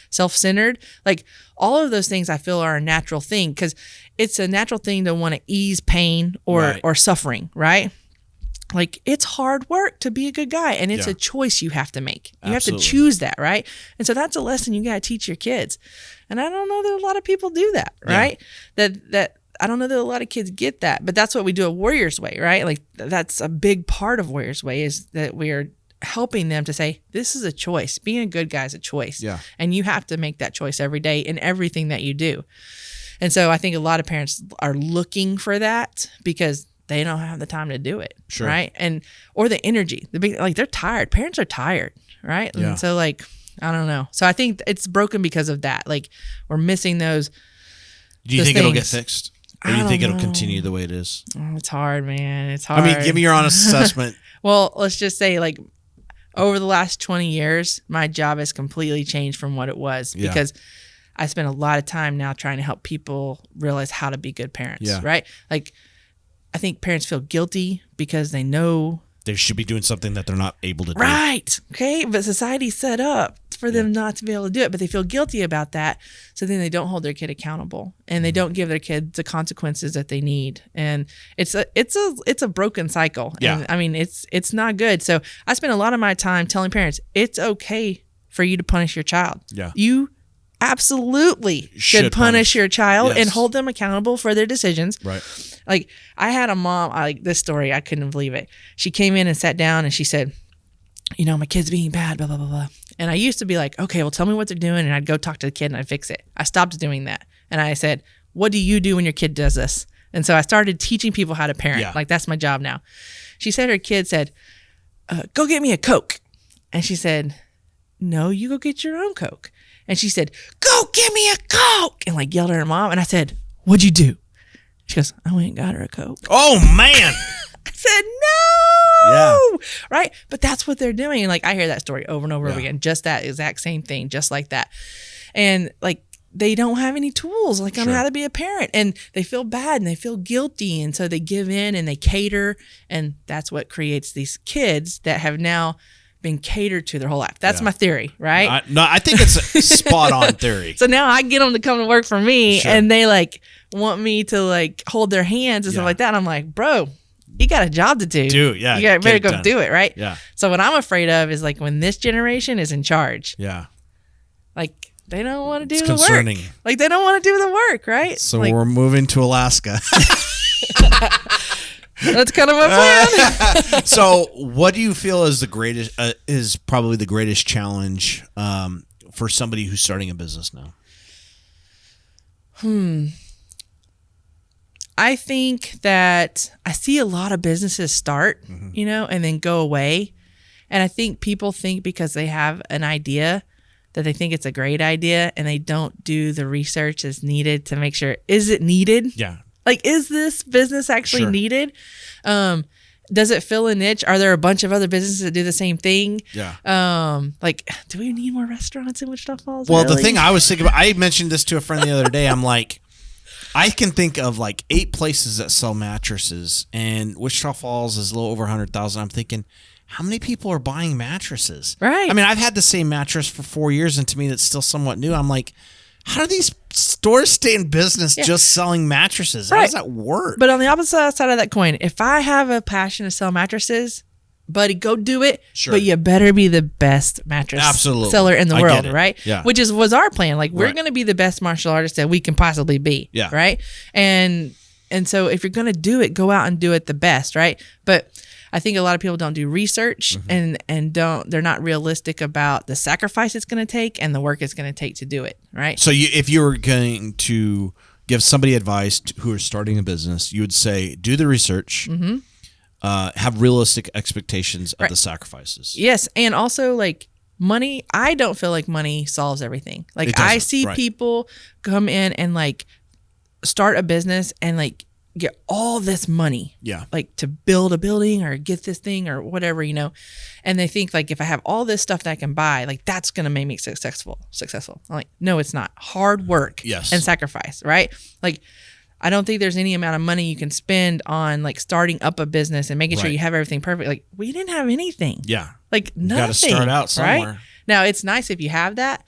self-centered. Like all of those things I feel are a natural thing because it's a natural thing to want to ease pain or suffering, right? Like it's hard work to be a good guy and it's a choice you have to make. You have to choose that, right? And so that's a lesson you got to teach your kids. And I don't know that a lot of people do that, right? That I don't know that a lot of kids get that, but that's what we do at Warriors Way, right? Like that's a big part of Warriors Way is that we are helping them to say, this is a choice. Being a good guy is a choice. Yeah. And you have to make that choice every day in everything that you do. And so I think a lot of parents are looking for that because they don't have the time to do it, right? Or the energy. They're tired. Parents are tired, right? Yeah. And so like, I don't know. So I think it's broken because of that. Like we're missing those. Do you think it'll get fixed? Or do you think it'll continue the way it is? Oh, it's hard, man. It's hard. I mean, give me your honest assessment. Well, let's just say like over the last 20 years, my job has completely changed from what it was because I spend a lot of time now trying to help people realize how to be good parents, right? Like I think parents feel guilty because they know they should be doing something that they're not able to do. Right. Okay. But society's set up for them not to be able to do it, but they feel guilty about that. So then they don't hold their kid accountable, and they don't give their kid the consequences that they need. And it's a broken cycle. Yeah. And I mean, it's not good. So I spend a lot of my time telling parents it's okay for you to punish your child. Yeah. You absolutely should punish your child and hold them accountable for their decisions. Right. Like, I had a mom, like this story, I couldn't believe it. She came in and sat down and she said, you know, my kid's being bad, blah, blah, blah, blah. And I used to be like, okay, well, tell me what they're doing. And I'd go talk to the kid and I'd fix it. I stopped doing that. And I said, what do you do when your kid does this? And so I started teaching people how to parent. Yeah. Like, that's my job now. She said her kid said, go get me a Coke. And she said, no, you go get your own Coke. And she said, go get me a Coke. And like yelled at her mom. And I said, what'd you do? She goes, I went and got her a Coke. Oh, man. I said, no. Yeah. Right. But that's what they're doing. And like, I hear that story over and over again. Just that exact same thing, just like that. And like, they don't have any tools like on how to be a parent, and they feel bad and they feel guilty. And so they give in and they cater. And that's what creates these kids that have now been catered to their whole life. That's my theory, right? I think it's a spot on theory. So now I get them to come to work for me, and they like want me to like hold their hands and stuff like that. And I'm like, bro, you got a job to do. You better go do it, right? Yeah. So what I'm afraid of is like when this generation is in charge. Yeah. Like, they don't want to do It's the concerning. work. Like, they don't want to do the work, right? So like, we're moving to Alaska. That's kind of my plan. So what do you feel is the greatest, is probably the greatest challenge for somebody who's starting a business now? I think that I see a lot of businesses start, you know, and then go away. And I think people think because they have an idea that they think it's a great idea, and they don't do the research that's needed to make sure, is it needed? Yeah. Like, is this business actually needed? Does it fill a niche? Are there a bunch of other businesses that do the same thing? Yeah. Like, do we need more restaurants in Wichita Falls? Well, really? the thing I was thinking about, I mentioned this to a friend the other day. I'm like, I can think of like 8 places that sell mattresses, and Wichita Falls is a little over 100,000. I'm thinking, how many people are buying mattresses? Right. I mean, I've had the same mattress for 4 years, and to me, that's still somewhat new. I'm like, how do these stores stay in business just selling mattresses? How does that work? But on the opposite side of that coin, if I have a passion to sell mattresses, buddy, go do it. Sure. But you better be the best mattress seller in the world, right? Yeah. Which was our plan. Like, we're going to be the best martial artist that we can possibly be. Yeah. Right. And so if you're going to do it, go out and do it the best. Right. But I think a lot of people don't do research and they're not realistic about the sacrifice it's going to take and the work it's going to take to do it. Right. So if you were going to give somebody advice who is starting a business, you would say, do the research, have realistic expectations of the sacrifices. Yes. And also, like, money, I don't feel like money solves everything. Like, I see people come in and like start a business and like get all this money, like to build a building or get this thing or whatever, you know, and they think like, if I have all this stuff that I can buy, like, that's going to make me successful. I'm like, no, it's not. Hard work and sacrifice, right? Like, I don't think there's any amount of money you can spend on like starting up a business and making sure you have everything perfect. Like, we didn't have anything. Yeah. Like, nothing. You got to start out somewhere. Right? Now, it's nice if you have that,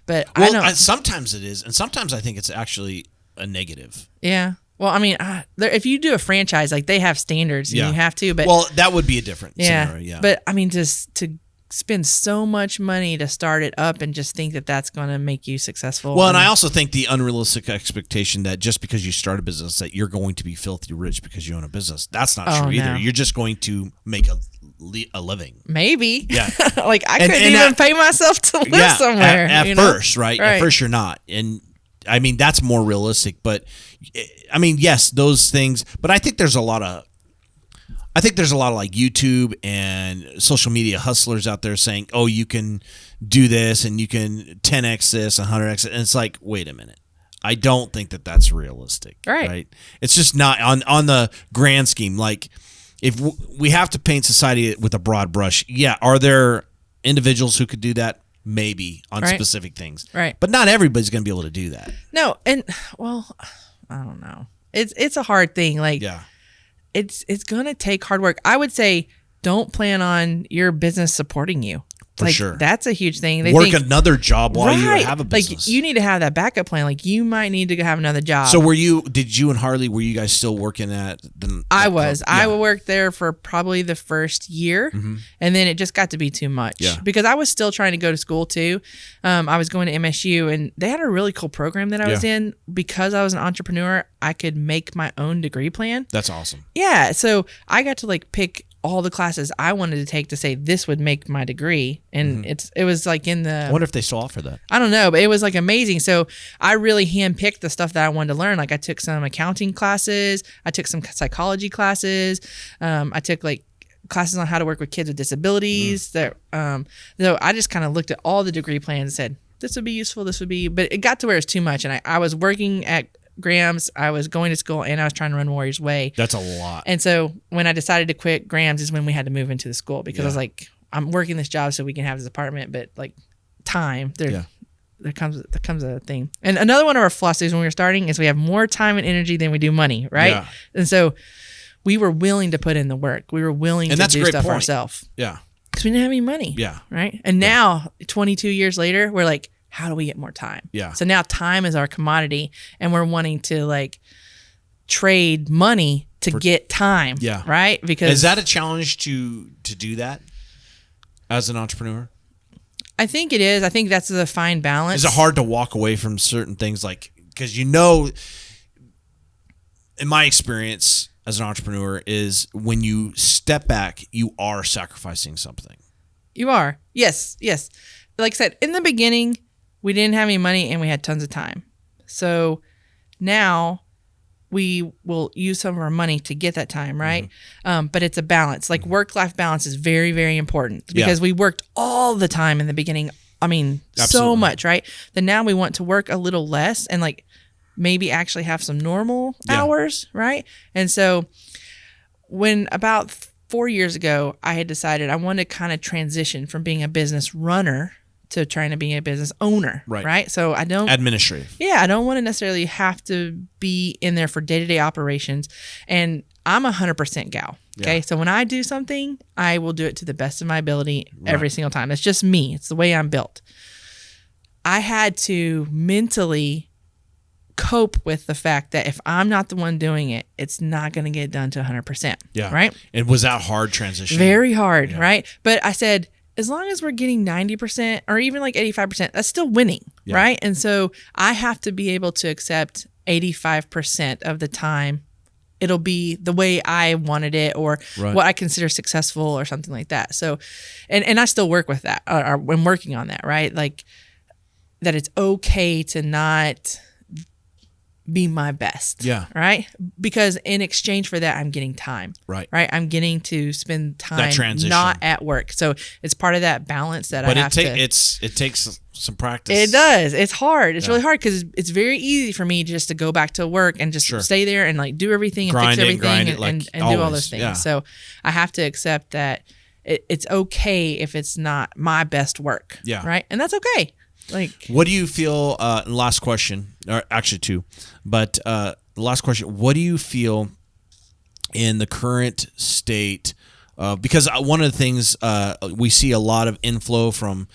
but sometimes it is, and sometimes I think it's actually a negative. Yeah. Well, I mean, if you do a franchise, like, they have standards and you have to, but that would be a different scenario. Yeah. But I mean, just to spend so much money to start it up and just think that that's going to make you successful. Well, and I also think the unrealistic expectation that just because you start a business that you're going to be filthy rich because you own a business. That's not true either. You're just going to make a living. Maybe. Yeah. Like, I couldn't even pay myself to live somewhere. At first, right? At first you're not. And I mean, that's more realistic, but I mean, yes, those things, but I think there's a lot of like YouTube and social media hustlers out there saying, oh, you can do this and you can 10x this and 100x it. And it's like, wait a minute. I don't think that that's realistic. Right. It's just not on the grand scheme. Like, if we have to paint society with a broad brush, are there individuals who could do that? Maybe on specific things. Right. But not everybody's going to be able to do that. No. And, well, I don't know. It's a hard thing. Like, it's going to take hard work. I would say, don't plan on your business supporting you. For like, sure. That's a huge thing. They Work think, another job while you right, have a business. Like, you need to have that backup plan. Like, you might need to have another job. So did you and Harley, were you guys still working at the I was. Yeah. I worked there for probably the first year, and then it just got to be too much. Yeah. Because I was still trying to go to school too. I was going to MSU, and they had a really cool program that I was in. Because I was an entrepreneur, I could make my own degree plan. That's awesome. Yeah. So I got to like pick all the classes I wanted to take to say this would make my degree. And it was like in the... I wonder if they still offer that. I don't know, but it was like amazing. So I really handpicked the stuff that I wanted to learn. Like I took some accounting classes. I took some psychology classes. I took like classes on how to work with kids with disabilities. So I just kind of looked at all the degree plans and said, this would be useful. This would be... But it got to where it's too much. And I was working at Graham's, I was going to school, and I was trying to run Warriors Way. That's a lot. And so when I decided to quit Graham's is when we had to move into the school, because I was like, I'm working this job so we can have this apartment, but like time, there comes a thing. And another one of our philosophies when we were starting is we have more time and energy than we do money, right? Yeah. And so we were willing to put in the work. We were willing to do stuff ourselves. Yeah. Because we didn't have any money. Yeah. Right? And now, 22 years later, we're like, how do we get more time? Yeah. So now time is our commodity, and we're wanting to like trade money to get time. Yeah. Right? Because is that a challenge to do that as an entrepreneur? I think it is. I think that's the fine balance. Is it hard to walk away from certain things, like, because in my experience as an entrepreneur, is when you step back, you are sacrificing something. You are. Yes. Like I said, in the beginning, we didn't have any money and we had tons of time. So now we will use some of our money to get that time, right? But it's a balance. Like work-life balance is very, very important, because we worked all the time in the beginning. I mean, so much, right? Then now we want to work a little less and like maybe actually have some normal hours, right? And so when about 4 years ago, I had decided I wanted to kind of transition from being a business runner to trying to be a business owner, right? So I don't... Administrative. Yeah, I don't want to necessarily have to be in there for day-to-day operations. And I'm 100% gal, okay? Yeah. So when I do something, I will do it to the best of my ability every single time. It's just me. It's the way I'm built. I had to mentally cope with the fact that if I'm not the one doing it, it's not going to get done to 100%. Yeah. Right? And was that hard transition? Very hard, right? But I said, as long as we're getting 90% or even like 85%, that's still winning, right? And so I have to be able to accept 85% of the time. It'll be the way I wanted it, or what I consider successful, or something like that. So, and I still work with that, or I'm working on that, right? Like that it's okay to not be my best. Yeah. Right? Because in exchange for that, I'm getting time. Right. I'm getting to spend time not at work. So it's part of that balance that I have to. But it takes some practice. It does. It's hard. It's really hard, because it's very easy for me just to go back to work and just stay there and like do everything and fix everything and do all those things. Yeah. So I have to accept that it's okay if it's not my best work. Yeah. Right. And that's okay. Like, what do you feel? Last question, or actually two, but the last question: what do you feel in the current state? Because one of the things we see a lot of inflow from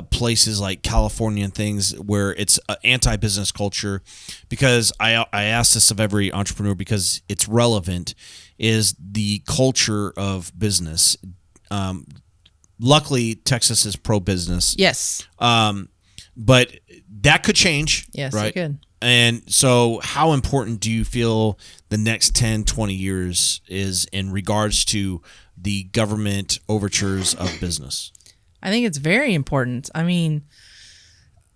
places like California and things where it's anti-business culture. Because I ask this of every entrepreneur because it's relevant. Is the culture of business? Luckily, Texas is pro-business. Yes. But that could change. Yes, right? It could. And so how important do you feel the next 10, 20 years is in regards to the government overtures of business? I think it's very important. I mean,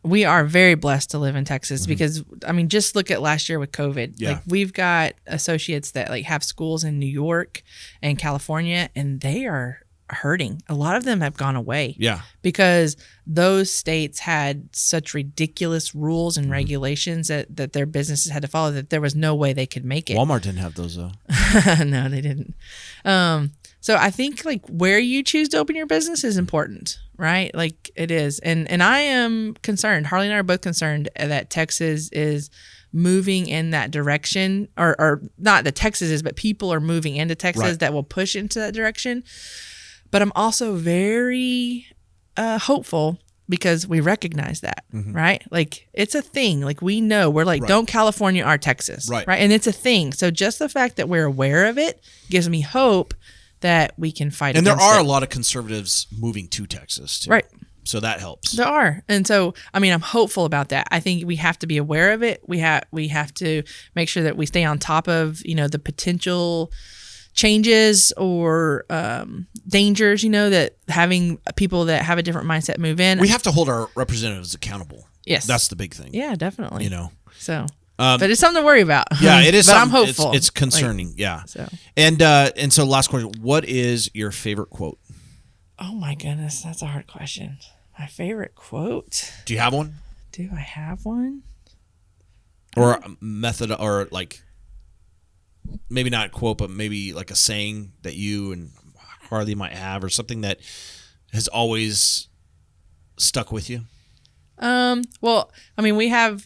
we are very blessed to live in Texas because, I mean, just look at last year with COVID. Yeah. Like, we've got associates that like have schools in New York and California, and they are hurting. A lot of them have gone away. Yeah. Because those states had such ridiculous rules and regulations that their businesses had to follow that there was no way they could make it. Walmart didn't have those though. No, they didn't. So I think like where you choose to open your business is important, right? Like it is. And I am concerned. Harley and I are both concerned that Texas is moving in that direction, or not that Texas is, but people are moving into Texas that will push into that direction. But I'm also very hopeful because we recognize that, right? Like it's a thing. Like we know we're like, Right. don't California our Texas, Right. And it's a thing. So just the fact that we're aware of it gives me hope that we can fight And there against are it. a lot of conservatives moving to Texas too. Right. So that helps. There are. And so, I mean, I'm hopeful about that. I think we have to be aware of it. We have to make sure that we stay on top of, the potential changes or dangers, that having people that have a different mindset move in. We have to hold our representatives accountable. Yes. That's the big thing. Yeah, definitely. Um, So, but it's something to worry about. Yeah, it is. But I'm something- hopeful. It's concerning. Yeah. So. And so last question, what is your favorite quote? Oh my goodness, that's a hard question. My favorite quote. Do you have one? Do I have one? Or a method, or like maybe not a quote, but maybe like a saying that you and Harley might have, or something that has always stuck with you? Well, I mean, we have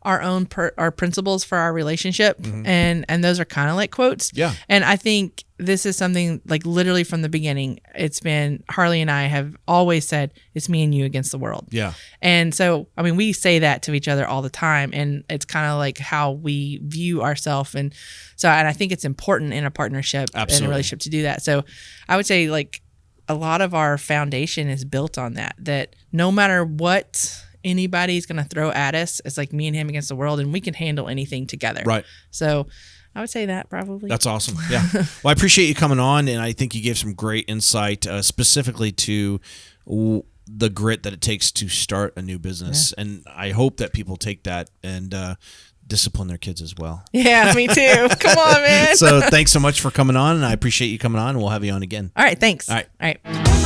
our own our principles for our relationship, and those are kind of like quotes. Yeah. And I think this is something like literally from the beginning. It's been Harley and I have always said it's me and you against the world. Yeah. And so, I mean, we say that to each other all the time, and it's kind of like how we view ourselves. And so, and I think it's important in a partnership and Absolutely. a relationship to do that. So I would say like a lot of our foundation is built on that no matter what anybody's going to throw at us, it's like me and him against the world, and we can handle anything together. Right. So I would say that probably. That's awesome. Yeah. Well, I appreciate you coming on, and I think you gave some great insight, specifically to the grit that it takes to start a new business. Yeah. And I hope that people take that and discipline their kids as well. Yeah, me too. Come on, man. So thanks so much for coming on, and I appreciate you coming on, and we'll have you on again. All right. Thanks. All right. All right.